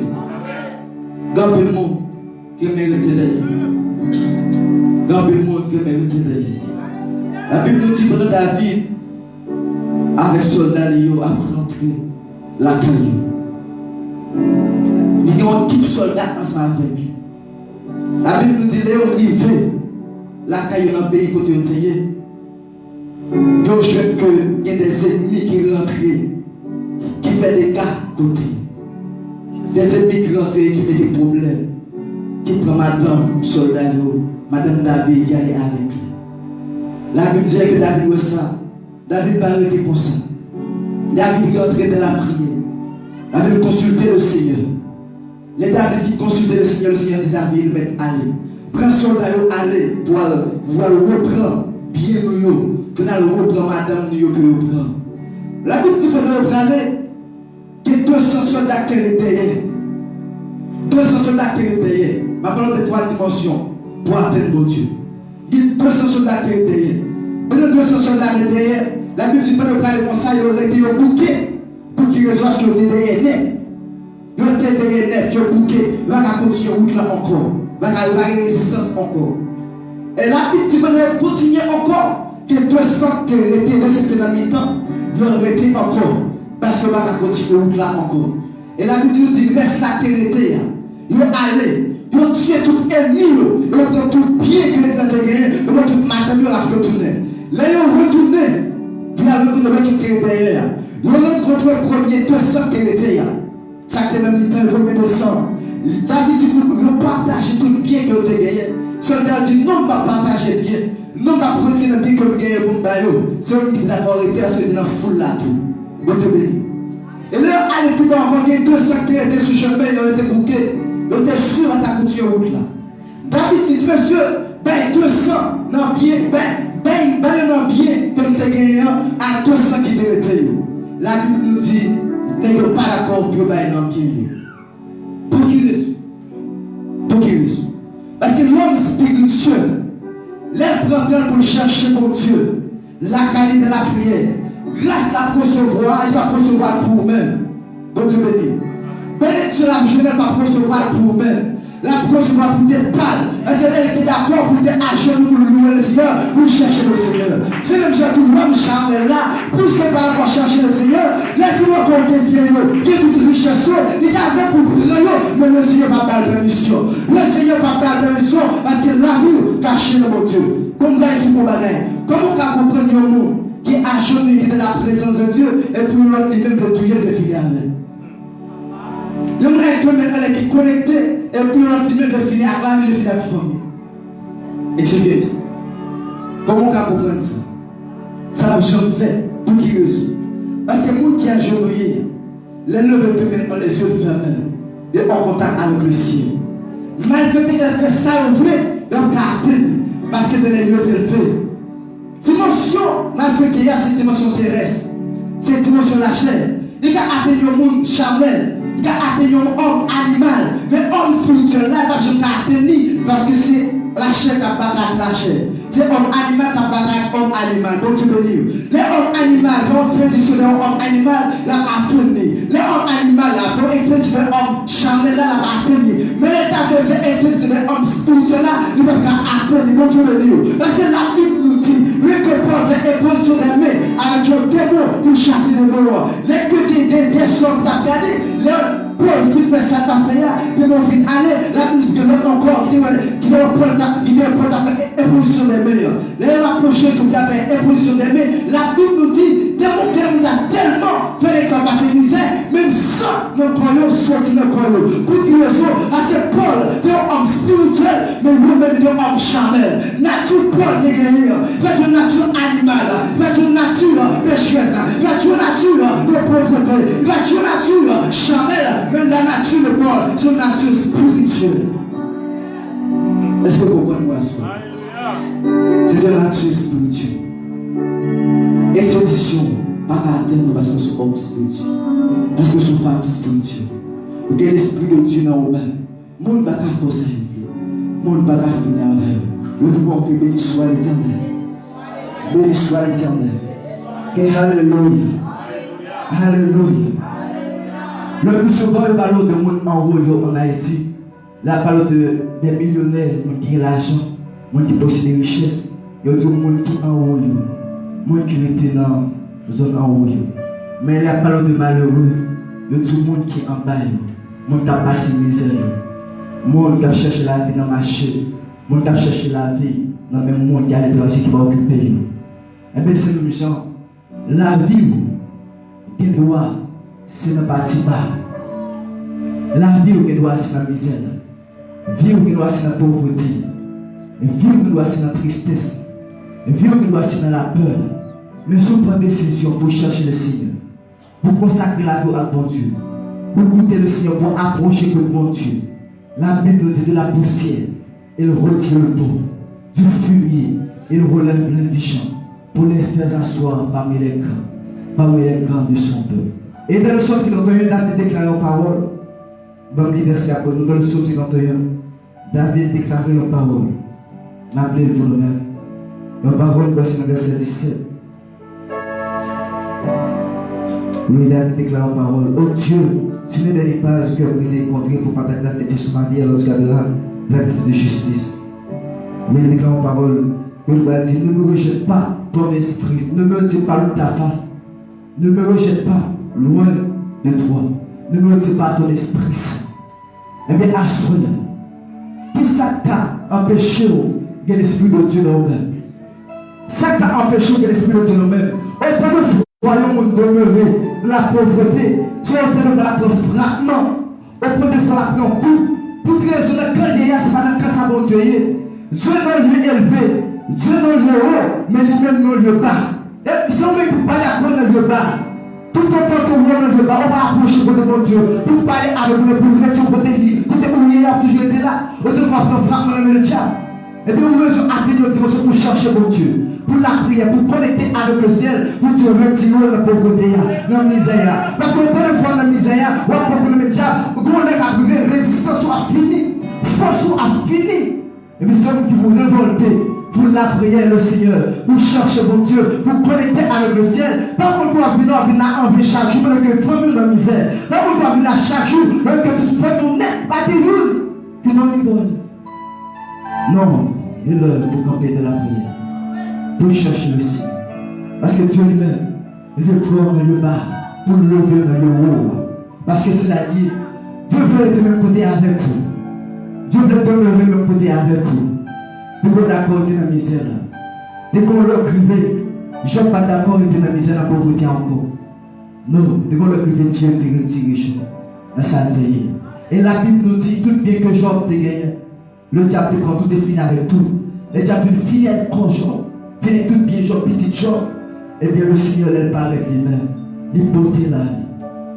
Dans le monde qui mérite d'ailleurs. Dans le monde qui mérite d'ailleurs. La Bible nous dit que David, avec soldat, il a rentré la caillou. Il y a un petit soldat ensemble avec lui. La Bible nous dit qu'il est arrivé la caillou dans le pays côté de Théier. Donc je veux qu'il y ait des ennemis qui rentrent, qui font des cas côté. Des ennemis qui rentrent, qui mettent des problèmes. Qui prend madame soldat, madame David qui allait avec lui. La Bible dit que David voit ça. David va arrêter pour ça. David est entré dans la prière. David consultait le Seigneur. Les David qui consultaient le Seigneur dit David, mais allez. Prends soldat, allez, pour le reprendre bien nous. Pour le reprendre madame nous que nous prenons. La Bible dit qu'il faut reprendre que 200 soldats qui étaient derrière. 200 soldats qui étaient derrière. Ma parole de 3 dimensions pour atteindre mon Dieu. Il y a 200 soldats qui étaient derrière. Pendant 200 soldats derrière, la Bible dit que le frère de conseil aurait été au bouquet pour qu'il reçoive ce qu'il était derrière. Il était derrière, il était au bouquet, il va continuer route là encore, il va avoir une résistance encore. Et là, il dit qu'on continue encore, que 200 restés dans le mi-temps, ils ont arrêté encore. Parce que on va continuer là encore. Et la Bible dit, reste la terre. Ils vont aller, ils vont tuer tout ennemi, ils vont prendre tout pied que les gens ont gagné, ils vont tout matin, ils vont se retourner. Là, ils vont retourner, puis ils vont mettre tout terre. Ils vont rencontrer le premier 200 terre. Ça fait même du temps, ils vont mettre 200. David dit, ils vont partager tout le bien que vous avez gagné. Soldat dit, non, on va partager bien. Non, on va prendre le bien que vous avez gagné pour nous. C'est eux qui vont arrêter à ce dans la foule là tout. Bon Dieu béni. Et là, allez tout bas, on a 200 qui étaient sur le chemin, ils ont été bouqués. Ils étaient sûrs à ta continuer route là. David dit, monsieur, ben 200 dans bien, ben dans bien que nous avons gagné à 200 qui étaient restés. La Bible nous dit, nous n'sommes pas d'accord pour ben dans bien. Pour qui raison? Pour qui raison? Parce que l'homme spirituel, l'être prend temps pour chercher mon Dieu, la qualité de la prière. Grâce à recevoir, il va recevoir pour vous-même. Bon Dieu béni. Bénédiction la jeunesse va recevoir pour vous-même. La recevoir pour tes pâles. Est-ce qu'elle était d'accord pour tes agents pour louer le Seigneur, pour chercher le Seigneur? C'est même si tout le monde charme là, plus que par rapport à chercher le Seigneur, les filles ont été bien, qui est toute richesse, ils gardent pour rien, mais le Seigneur va pas permission. Le Seigneur va pas permission parce que la vie cachée dans mon Dieu. Comme là, ici pour bagay. Comment on peut comprendre le monde qui est agenouillé de la présence de Dieu et pour l'autre lui-même de tuer les filles avec. Il y a un qui est connecté et puis l'autre lui-même de finir avec les filles de la famille. Et c'est bien dit. Comment on peut comprendre ça? Ça j'en fait pour qui raison? Parce que moi qui a agenouillé, les levées de main les yeux fermés et en contact avec le ciel. Malgré qu'elle fait ça, on voulait, elle va parce que dans les lieux élevés. Dimension, malgré qu'il y a cette dimension terrestre, cette dimension de la chair, il y a atteint un monde charnel, il y a atteint un homme animal, mais homme spirituel, là, je ne atteint parce que c'est la chair qui a battu la chair. C'est homme animal qui a battu homme animal. Donc tu peux dire, les hommes animaux, quand on fait du homme animal, là, atteint. Les hommes animaux, là, quand on fait du homme charnel, là, atteint. Mais l'état de vie est homme spirituel, là, il ne peut pas atteindre. Donc tu peux dire, parce que la Bible nous dit, oui, que Paul fait imposition des mains avec un démon pour chasser les démons. Les que des sommes t'as gardé, Paul qui fait ça, t'as fait là, des démons viennent aller, la Bible dit que l'autre encore qui doit prendre imposition des mains. Les rapprocher tout cas imposition des mains. La Bible nous dit, démon qui nous a tellement fait ça passer misère, même sans nos croyants sortir nos croyants. Pour qu'il le soit, parce que Paul est un homme spirituel, mais lui-même est un homme charnel. Nature Paul est gagné. Fait une nature animale, fait une nature pécheresse, fait une nature de pauvreté, fait une nature charnelle, mais la nature de Paul, c'est une nature spirituelle. Est-ce que vous comprenez ça? C'est de la nature spirituelle. Expédition, pas qu'à atteindre parce que c'est homme spirituel, parce que c'est une femme spirituelle. Vous avez l'esprit de Dieu dans vous-même. Le monde ne va pas faire ça. Le monde ne va pas finir avec vous. Je vous prie, béni soit l'Éternel. Béni soit l'Éternel. Et alléluia. Alléluia. Le plus souvent, le ballon de monde en rouge en Haïti, la parole des millionnaires qui ont l'argent, qui possèdent des richesses, il y a des gens qui en rouge, des gens qui étaient dans la zone en rouge. Mais la parole de malheureux, il y a des gens qui en bas, des gens qui ont passé misère, des gens qui ont cherché la vie dans le marché, des gens qui ont cherché la vie dans le même monde qui a l'étranger qui va occuper. Et bien, c'est le genre, la vie, qui doit, c'est ne pas bas. La vie qui doit, c'est la misère. Vie qui doit, c'est la pauvreté. Vie qui doit, c'est la tristesse. Vie qui doit, c'est la peur. Mais si on prend des décisions pour chercher le Seigneur, pour consacrer la vie à bon Dieu, pour goûter le Seigneur, pour approcher le bon Dieu, la Bible nous dit de la poussière, il retire le dos, du fumier, il relève l'indigent, pour les faire asseoir parmi les grands de son peuple. Et dans le psaume 51, David déclare en parole, dans le verset après nous, dans le psaume 51, David déclare en parole, n'appelez vous le même. En parole, voici dans le verset 17. Lui, David déclare en parole, oh Dieu, tu ne donnes pas ce cœur brisé et contré pour par ta grâce et sur ma vie, alors tu garderas ta grâce de justice. Mais il déclare en parole, il va dire, ne me rejette pas ton esprit, ne me dis pas de ta face, ne me rejette pas loin de toi, ne me dis pas ton esprit. Eh bien, assoyez. Qui ça t'a empêché que l'Esprit de Dieu dans nous-mêmes? Ça t'a empêché que l'Esprit de Dieu dans nous-mêmes. Autant de voyons demeurer la pauvreté, tu es en train de la frappement. Au point de faire la prendre coup. Pour que raison de grand vieillard, c'est pas dans le cas ça bon Dieu. Dieu dans le lieu élevé, Dieu dans le lieu haut, mais lui-même dans le lieu bas. Et si on ne peut pas aller dans le lieu bas, tout autant que vous dans le lieu bas, on va approcher de mon Dieu pour parler avec le pour rester côté lui. Côté où il a toujours été là, on doit faire un frappement dans le diable. Et bien, on veut atteindre notre dimension pour chercher mon Dieu, pour la prière, pour connecter avec le ciel, pour te retirer la pauvreté, la misère. Parce que quand on voit la misère, on va prendre le diable, on a arrivé, résistance soit finie, force soit finie. Et bien, c'est qui vous révoltez pour la prière, le Seigneur, pour chercher mon Dieu, pour connecter avec le ciel. Pas pour nous venir envie chaque jour, mais que famille dans la misère. Pas pour nous venir chaque jour, mais que tout fait nous n'est pas des jours que nous vivons. Non, il est l'heure pour camper de la prière, pour chercher le ciel. Parce que Dieu lui-même, il veut prendre le bas pour lever le haut. Parce que c'est la vie. Dieu veut être de même côté avec vous. Dieu veut demeurer de même côté avec vous. Pour vous d'accord dans la misère. Dès qu'on l'a privé, je ne suis pas d'accord avec la misère, la pauvreté encore. Non, dès qu'on l'a privé, Dieu te retire dans sa vie. Et la Bible nous dit, tout bien que Job te gagne, le diable te prend tout et finit avec tout. Le diable finit avec Job, finit tout bien Job, petit Job. Eh bien le Seigneur, elle parle avec lui-même. Il porte la vie.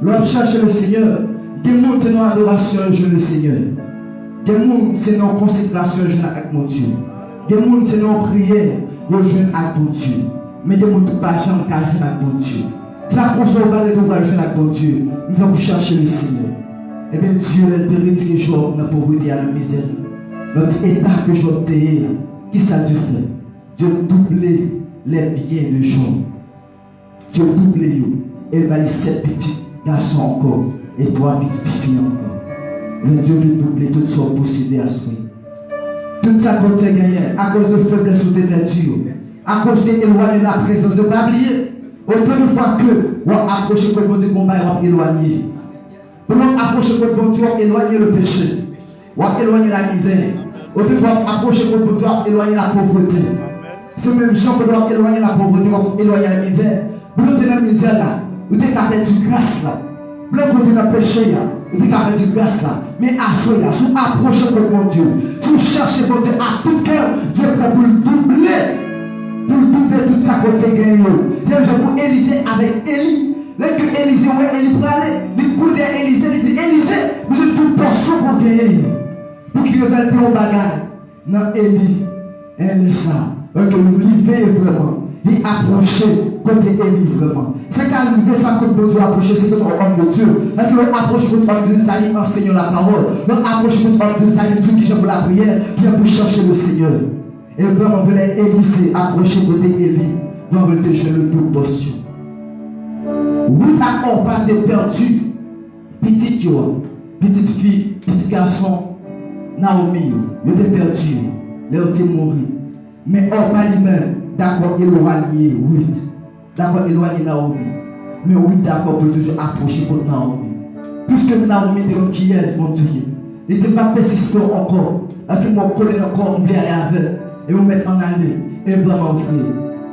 L'homme cherche le Seigneur. Des gens c'est nos adoration, je le Seigneur. Des gens c'est nos consécration, je avec mon Dieu. Des gens c'est nos prières, je avec mon Dieu. Mais des gens qui ne pas jamais cacher avec mon Dieu. C'est la consolation de je avec mon Dieu. Nous allons chercher le Seigneur. Eh bien Dieu, elle te retire Job dans la pauvreté à la misère. Notre état que Job t'ai, qui ça Dieu fait? Dieu doublé les biens de Job. Dieu doublé eux. Elle va les 7 petits garçons encore et 3 petites filles encore. Le Dieu veut doubler toutes sortes possédées à ce moment. Tout ça qu'on t'a gagné à cause de faiblesse ou de nature, à cause d'éloigner la présence de Bablier. Autant de fois que on a approché le bon Dieu combat et on a éloigné. On a approché le bon Dieu, on a éloigné le péché. On a éloigné la misère. Autant de fois approcher le bon Dieu, on a éloigné la pauvreté. C'est même gens qui doivent éloigner la pauvreté, on va éloigner la misère. Vous êtes dans la misère là, vous êtes capable de grâce là. Vous êtes dans le péché là, vous êtes capable de grâce là. Mais à ce là, si vous approchez de mon Dieu, si vous cherchez mon Dieu à tout cœur, Dieu peut vous le doubler. Pour doubler tout ça qu'on fait gagner. Déjà pour Élisée avec Élie. Dès que Élisée, ouais, Élie pour aller, il coule d'Élisée, il dit Élisée, vous êtes toute portion pour gagner. Pour qu'il vous aille au bagage. Non, Élie, elle est ça. Donc vous vivez vraiment. Il approche côté Élie vraiment. C'est qu'arriver ça quand Dieu approche, c'est notre homme de Dieu. Parce que l'on approche votre homme de Dieu, ça lui enseigne la parole. L'on approche votre homme de Dieu, ça lui dit qui pour la prière, vient pour chercher le Seigneur. Et vraiment, on veut Élisée approcher côté Élie. On veut te jeter le double portion. Oui, on pas de perdu. Petite fille, petit garçon, Naomi, il était perdu. Il était mort. Mais on pas lui-même. D'accord, éloigné, oui. D'accord, éloigné Naomi. Mais oui, d'accord, pour toujours approcher pour Naomi. Puisque Naomi était comme qui est, mon Dieu. Il ne dit pas persister encore. Parce que mon collègue encore, on vient avec. Et vous mettez en allée. Et vraiment vrai.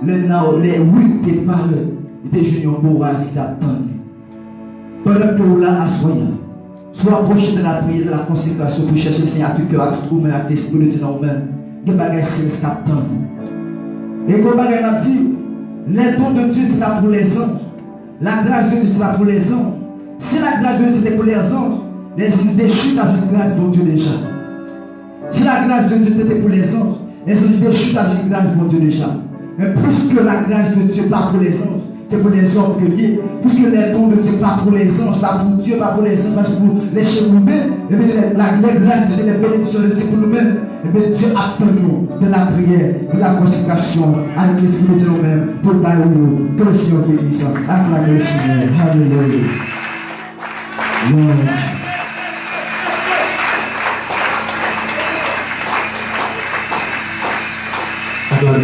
Les oui qui parlent, des juniors bourras qui attendent. Pendant que vous là, assoyez. Soit approché de la prière, de la consécration pour chercher le Seigneur à tout cœur, à tout homme, à l'esprit de Dieu dans vous-même. Des bagages célestes qui attendent. Et comme il a dit, les dons de Dieu c'est là pour les anges. La grâce de Dieu c'est là pour les anges. Si la grâce de Dieu c'était pour les anges, les îles déchutent avec grâce pour Dieu déjà. Si la grâce de Dieu c'était pour les anges, les îles déchutent avec grâce pour Dieu déjà. Mais plus que la grâce de Dieu pas pour les anges, c'est pour les hommes que Dieu. Puisque les dons de Dieu pas pour les anges, pas pour Dieu, pas pour les anges, pas pour les chez nous-mêmes. Et bien les grâces de Dieu, les bénédictions de Dieu c'est pour nous-mêmes. Et bien Dieu attend nous de la prière, de la consécration avec l'esprit de nous-mêmes pour bailler nous. Que le Seigneur bénisse. Acclamez le Seigneur. Alléluia.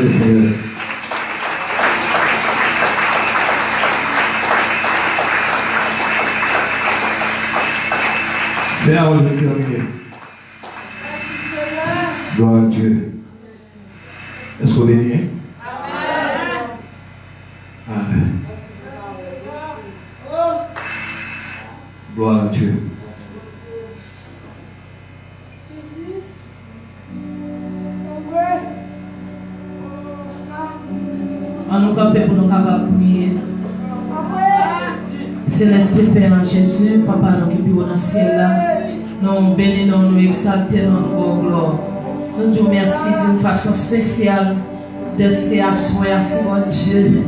le Seigneur. C'est là où je vais terminer. Gloire à Dieu. Est-ce qu'on est bien? Amen. Gloire à Dieu. On nous camper pour nous capables de prier. Céleste Père en Jésus, Papa, nous qui vivons dans le ciel là, nous bénissons, nous exaltons, nous gloire. Nous te remercions d'une façon spéciale de ce que à soir, Seigneur Dieu,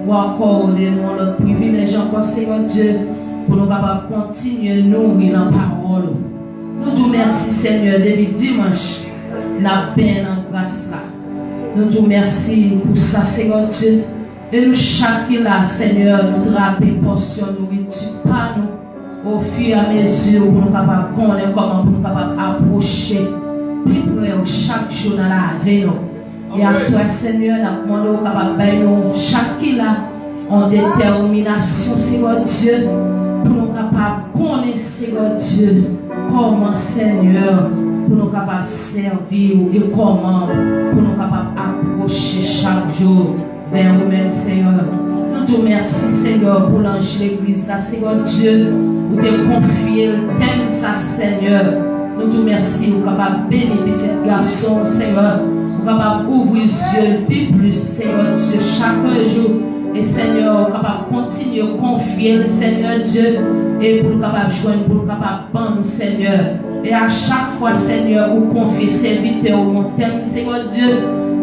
pour accorder nous notre privilège encore, Seigneur Dieu, pour nous capables de continuer à nourrir la parole. Nous te remercions, Seigneur, depuis dimanche, la peine en grâce là. Nous te remercions pour ça, Seigneur Dieu. Et nous, chacun là, Seigneur, nous rappeler portion nourriture par nous, au fur et à mesure pour nous capables de connaître comment pour nous capables d'approcher plus près chaque jour dans la réunion. Et à soi, Seigneur, nous demandons capable de nous, chacun là, en détermination, Seigneur Dieu, pour nous capables de connaître, Seigneur Dieu, comment, Seigneur, pour nous capables de servir et comment pour nous capables d'approcher chaque jour vers nous-mêmes, Seigneur. Nous te remercions, Seigneur, pour l'ange de l'église, Seigneur Dieu, pour te confier le thème, ça, Seigneur. Nous te remercions pour capable de bénir petit garçon, Seigneur, pour capable d'ouvrir les yeux plus, Seigneur Dieu, chaque jour. Et Seigneur, capable de continuer à confier le Seigneur Dieu, et pour capable de joindre, pour capable de prendre, Seigneur. Et à chaque fois, Seigneur, vous confiez serviteur au mon thème, Seigneur Dieu,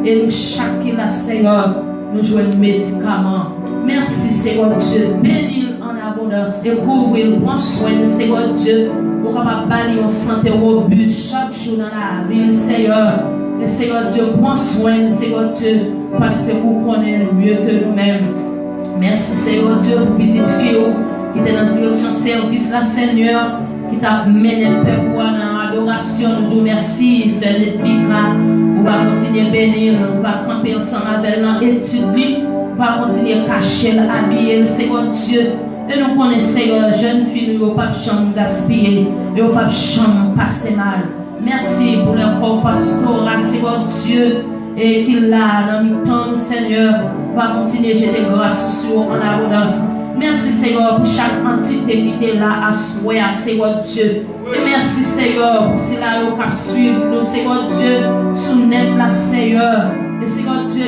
et nous, chacun là, Seigneur, nous jouons un médicament. Merci, Seigneur Dieu. Bénis en abondance et couvrir, prends soin, Seigneur Dieu, pour capable de bâtir une santé robuste chaque jour dans la ville, Seigneur. Et Seigneur Dieu, prends soin, Seigneur Dieu, parce que vous connaissez mieux que nous-mêmes. Merci, Seigneur Dieu, pour petite fille qui est dans la direction service, là, Seigneur, qui t'a mené le peuple dans l'adoration. Nous vous remercions, Seigneur Edwika. On va continuer à bénir, on va camper ensemble avec l'étude, on va continuer à cacher, habiller, Seigneur Dieu. Et nous connaissons, Seigneur, jeune fille, nous ne pas chambre gaspiller, et nous pas chambre passer mal. Merci pour le corps pastoral, Seigneur Dieu, et qu'il a dans le temps, Seigneur, va continuer à jeter grâce sur en abondance. Merci, Seigneur, pour chaque entité qui est là à souhaiter, Seigneur Dieu. Et merci, Seigneur, pour cela qui suivre nous, Seigneur Dieu, sous net la Seigneur. Et Seigneur Dieu,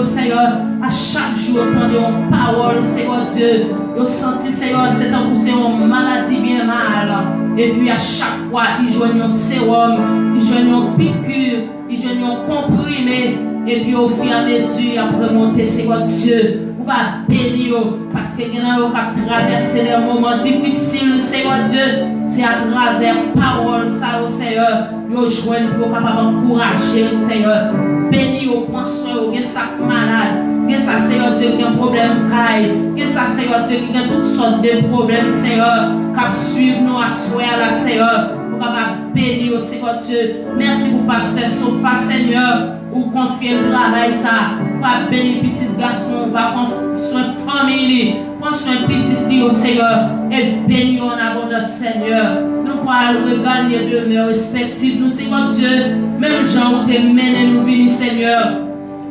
Seigneur, à chaque jour, prendre une parole, Seigneur Dieu. Vous sentez, Seigneur, c'est un coup, c'est une maladie bien mal. Et puis à chaque fois, ils joignent un sérum, ils joignent une piqûre, ils joignent un comprimé. Et puis au fur et à mesure, après monter, Seigneur Dieu, vous va bénir, parce que vous avez traversé les moments difficiles, Seigneur Dieu. C'est à travers parole, ça, au Seigneur, vous joignent pour capable encourager, Seigneur. Béni au point soin, au sac malade, que ça, Seigneur Dieu, qui a un problème caille, que ça, Seigneur Dieu, qui a toutes sortes de problèmes, Seigneur, qui suivent nous à soir, là, Seigneur, pour capable bénir, Seigneur Dieu. Merci pour pasteur Sofa, Seigneur, pour confier le travail, ça, pour bénir petit garçon, pour prendre soin de famille, prendre soin de petit vie, Seigneur, et bénir en abondance, Seigneur. Nous pourrons regagner de nos respectifs, nous, Seigneur Dieu, même gens où tu mené nous venir, Seigneur,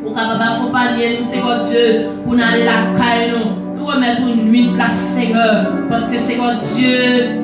pour capable accompagner nous, Seigneur Dieu, pour aller la caille, nous remettre une nuit de la Seigneur, parce que Seigneur Dieu,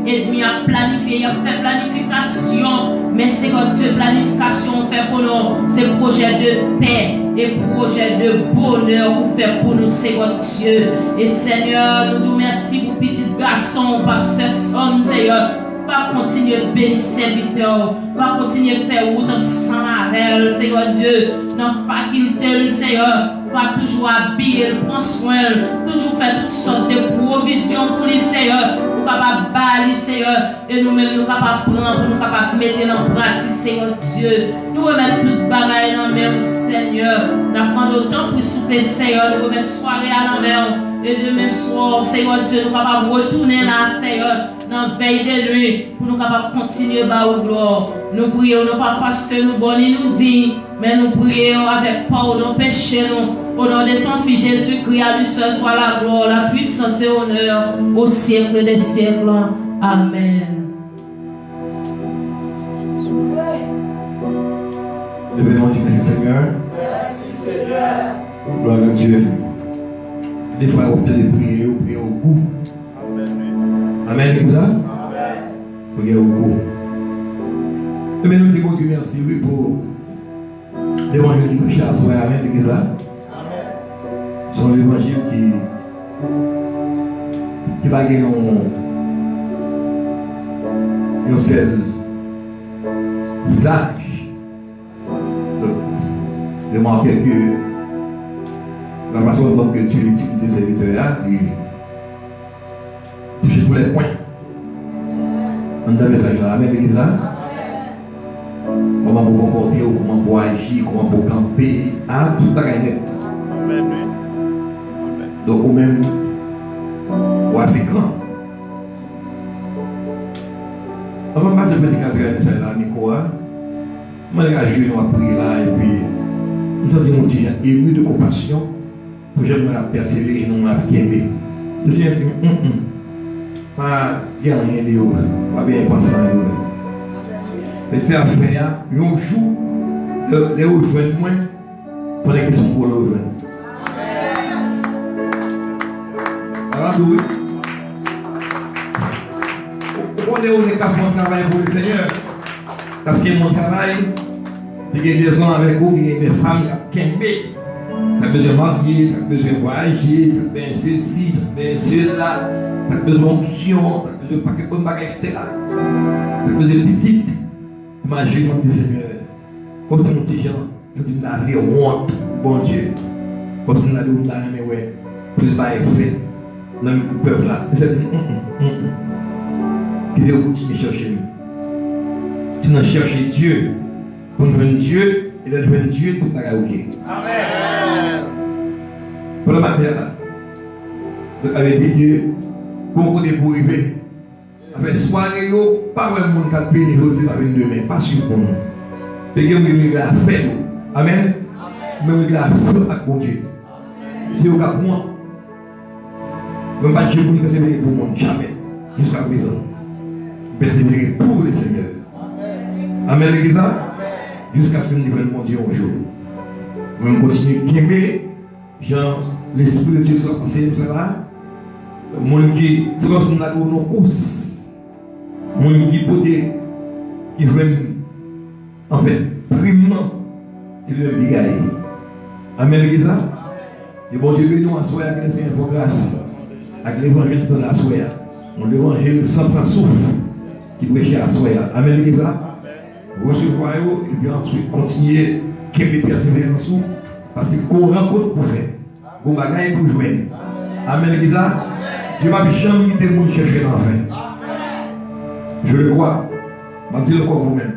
ennemi a planifié, il a fait planification, mais Seigneur Dieu, planification fait pour nous, c'est projet de paix et projet de bonheur pour faire pour nous, Seigneur Dieu. Et Seigneur, nous vous remercions pour petit garçon, pasteur Son, Seigneur. Va continuer de bénir serviteurs, va continuer de faire route ensemble avec Seigneur Dieu, dans la faculté, Seigneur, va toujours habiller, prendre soin, toujours faire toutes sortes de provisions pour les Seigneur, pour capable balayer, Seigneur, et nous-mêmes nous capables prendre, pour nous capables mettre en pratique, Seigneur Dieu. Nous remettons toute bagaille dans même, Seigneur. Nous prenons autant pour souper, Seigneur, nous remettons soirée à la mer, et demain soir, Seigneur Dieu, nous capables retourner là, Seigneur. dans veille de nuit, pour nous capables continuer à vous gloire. Nous prions, non pas parce que nous bonnons nous dit, mais nous prions avec pardon, péché nous. Au nom de ton Fils Jésus-Christ, à lui seul soit la gloire, la puissance et l'honneur au siècle des siècles. Amen. Levez-moi, merci Seigneur. Merci Seigneur. Gloire à Dieu. Des fois, on peut prier au goût. Amen, comme ça? Amen. Prier au goût. Et bien, nous disons Dieu merci oui, pour l'évangile de Charles Soir. Amen, comme ça? Amen. C'est l'évangile qui va gagner un seul visage. De remarquer que la façon dont tu utilises ces serviteurs-là, il touche tous les points. On a le message là, amen, l'église là. Comment vous comporter, comment vous agir, comment vous camper, tout le bagage net. Amen. Donc, ou même, ou assez grand. On va passer le petit cadre là, Nico. Je vais jouer, on va prier là, et puis, nous avons dit, mon Dieu, ému de compassion, pour que je me persévérer, nous m'avons bien aimé. Je dis, pas bien rien de vous, pas bien penser à vous. Laissez à faire, un jour, les rejoindre moins, pour les questions pour les rejoindre. Alors, oui. On est au travail pour le Seigneur. Parce que mon travail, il y a des hommes avec vous, il y a des femmes qui ont ça a besoin de marier, ça a besoin de voyager, ça a besoin de ceci, ça a besoin de cela, ça a besoin d'option, ça a besoin de paquet de bagages, etc. Ça a besoin de petite. Imagine mon Seigneur, comme si mon petit Jean, ça dit d'aller honte, bon Dieu. Comme si on allait au là, mais ouais, plus pas fait dans le peuple là. Il s'est dit, il doit continuer à chercher. Si nous cherchons Dieu, pour nous joindre Dieu, il a joindre Dieu pour nous karaoké. Amen. Pour le matin là, vous avez dit Dieu, pour vous pour arriver. Avec soirée, pas vraiment mon cas de bénéfice avec demain, pas sur nous. Et que vous la faire. Amen. Mais vous la faire avec mon Dieu. C'est au cas pour moi. Je ne vais pas dire pour persévérer pour moi, jamais. Jusqu'à présent. Persévérer pour le Seigneur. Amen, l'église. Jusqu'à ce que nous devons mon Dieu un jour. Nous allons continuer à aimer. Genre, l'Esprit de Dieu soit passé, tout ça. Mon qui, c'est comme si nous avons nos courses. Mon qui veut, en fait, primement, c'est le bigaille. Amen, l'église. Et bon Dieu, nous à soi, avec le Seigneur, pour grâce, avec l'évangile de la soie. On l'évangile sans prendre souffle, qui prêchait à soi. Amen, l'église. Recevoir et puis ensuite continuer à persévérer en dessous parce qu'on rencontre pour faire, qu'on bagaille pour jouer. Amen, l'église. Dieu va jamais quitter le monde chercher l'enfer. Je le crois. Je vais dire encore vous-même.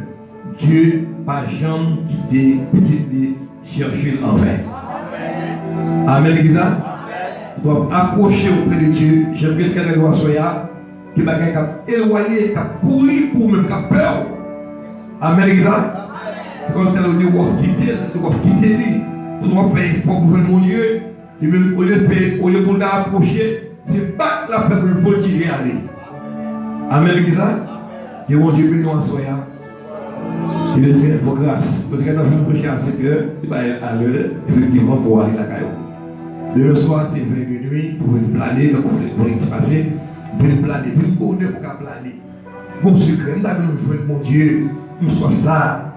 Dieu va jamais quitter petit chercher l'enfer. Amen, l'église. Vous doit approcher auprès de Dieu. J'aimerais que les lois soient là, que les bagailles éloignées, qui courir pour même, qui peur. Amen, l'église. C'est comme ça que nous devons quitter lui. Nous devons faire effort pour mon Dieu. Et même au lieu de nous approcher, c'est pas la fête pour le tirer aller. Amen, l'église. Que mon Dieu bénisse en soya. Il laisse vos grâces. Parce que quand nous prêchons à 7 heures, il va à l'heure, effectivement, pour aller à la caillou. Demain soir, c'est 20 nuit pour une planer, donc pour y passer. Pour une planer, pour une bonne pour planer. Bon sucre, nous avons joué mon Dieu. Nous sommes ça,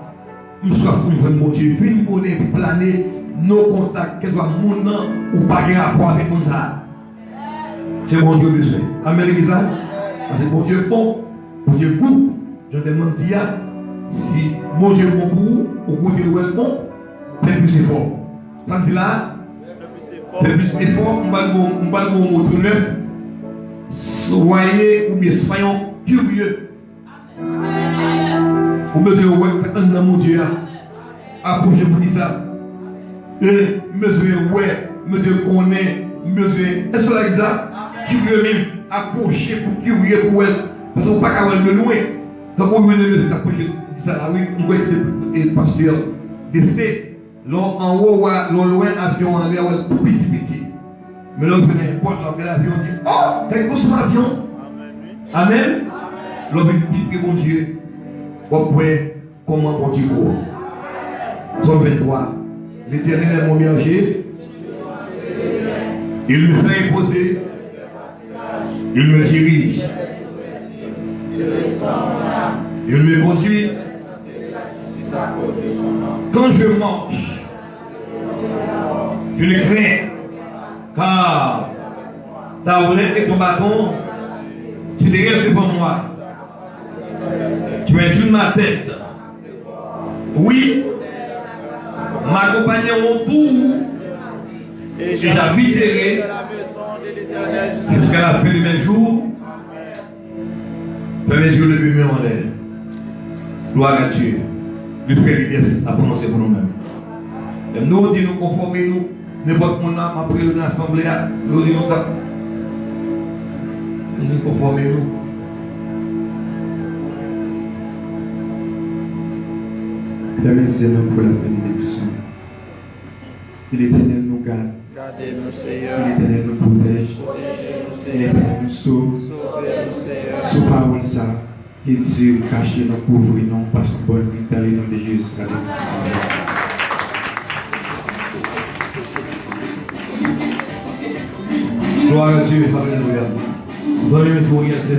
nous sommes fous de mon Dieu, une bonne pour planer nos contacts, que ce soit mon nom ou pas de rapport avec mon ça. C'est mon Dieu besoin. Amen, l'église. Parce que mon Dieu est bon, mon Dieu est goût. Je te demande si mon Dieu est bon goût, ou goût de est bon, fais plus effort. Ça dit là, fais plus effort, on va le mot tout neuf. Soyez ou bien soyons curieux. Vous besoin de voir dans mon Dieu. Approchez pour ça. Et monsieur, ouais, monsieur connaît, monsieur, est-ce que là, curieux même, approchez pour curieux pour elle. sont pas capables de loin. Donc, on veut le approcher ça là, oui, on voit le pasteur décédé. Là, en haut, loin, avion en l'air, tout petit. Mais là, on n'importe l'avion, on dit, oh, t'as une grosse avion. Amen. L'homme dit que mon Dieu, comment on dit gros. Psaume 23. L'Éternel est mon berger. Il me fait imposer. Il me dirige. Il me conduit. Quand je marche, je ne crains, car ta roulette et ton bâton, tu dégales devant moi. Tu es de ma tête. Oui, m'accompagneront tout et j'habiterai jusqu'à la fin de mes jours. Fais mes yeux levés en l'air. Gloire à Dieu. Le frère Elias a prononcé pour nous-mêmes. Nous disons nous conformer nous. N'importe mon âme après l'assemblée, nous disons ça. Nous conformer nous. Permettez-nous pour la bénédiction. Que l'Éternel nous garde. Gardez-nous, Seigneur. Que l'Éternel nous protège. Que l'Éternel nous sauve. Sous parole ça, que Dieu cache nos pauvres et non pas son bon dans le nom de Jésus. Gloire à Dieu. Alléluia. Vous allez me trouver très